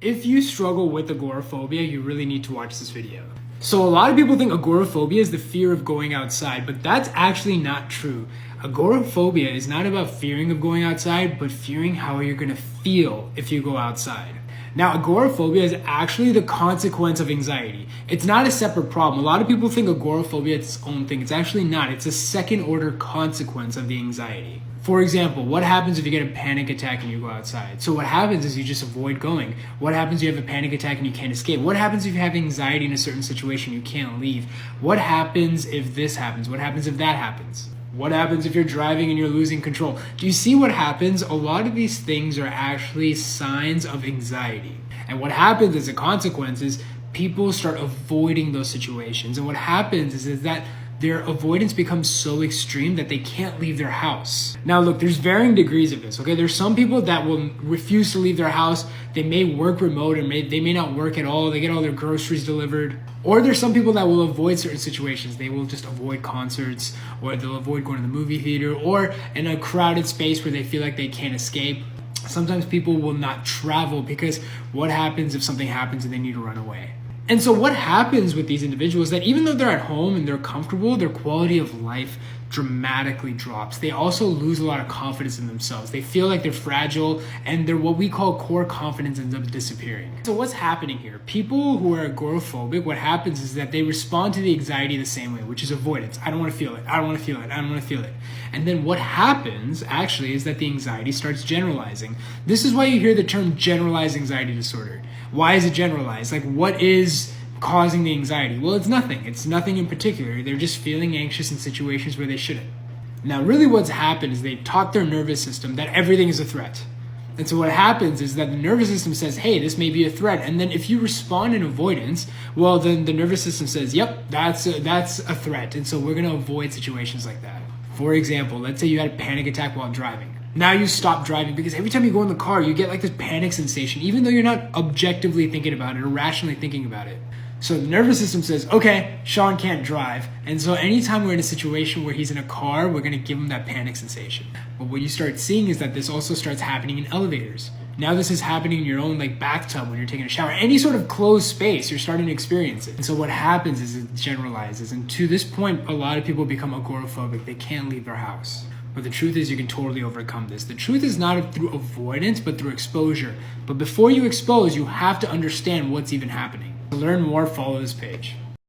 If you struggle with agoraphobia, you really need to watch this video. So a lot of people think agoraphobia is the fear of going outside, but that's actually not true. Agoraphobia is not about fearing of going outside, but fearing how you're gonna feel if you go outside. Now, agoraphobia is actually the consequence of anxiety. It's not a separate problem. A lot of people think agoraphobia is its own thing. It's actually not. It's a second order consequence of the anxiety. For example, what happens if you get a panic attack and you go outside? So what happens is you just avoid going. What happens if you have a panic attack and you can't escape? What happens if you have anxiety in a certain situation you can't leave? What happens if this happens? What happens if that happens? What happens if you're driving and you're losing control? Do you see what happens? A lot of these things are actually signs of anxiety. And what happens as a consequence is people start avoiding those situations. And what happens is that their avoidance becomes so extreme that they can't leave their house. Now look, there's varying degrees of this, okay? There's some people that will refuse to leave their house. They may work remote and they may not work at all. They get all their groceries delivered. Or there's some people that will avoid certain situations. They will just avoid concerts, or they'll avoid going to the movie theater, or in a crowded space where they feel like they can't escape. Sometimes people will not travel because what happens if something happens and they need to run away? And so what happens with these individuals is that even though they're at home and they're comfortable, their quality of life dramatically drops. They also lose a lot of confidence in themselves. They feel like they're fragile, and their what we call core confidence ends up disappearing. So what's happening here? People who are agoraphobic, what happens is that they respond to the anxiety the same way, which is avoidance. I don't want to feel it. I don't want to feel it. I don't want to feel it. And then what happens actually is that the anxiety starts generalizing. This is why you hear the term generalized anxiety disorder. Why is it generalized? Like, what is causing the anxiety? Well, it's nothing. It's nothing in particular. They're just feeling anxious in situations where they shouldn't. Now, really what's happened is they taught their nervous system that everything is a threat. And so what happens is that the nervous system says, hey, this may be a threat. And then if you respond in avoidance, well, then the nervous system says, yep, that's a threat. And so we're going to avoid situations like that. For example, let's say you had a panic attack while driving. Now you stop driving because every time you go in the car, you get like this panic sensation, even though you're not objectively thinking about it or rationally thinking about it. So the nervous system says, okay, Shaan can't drive. And so anytime we're in a situation where he's in a car, we're going to give him that panic sensation. But what you start seeing is that this also starts happening in elevators. Now this is happening in your own like bathtub when you're taking a shower. Any sort of closed space, you're starting to experience it. And so what happens is it generalizes. And to this point, a lot of people become agoraphobic. They can't leave their house. But the truth is you can totally overcome this. The truth is not through avoidance, but through exposure. But before you expose, you have to understand what's even happening. To learn more, follow this page.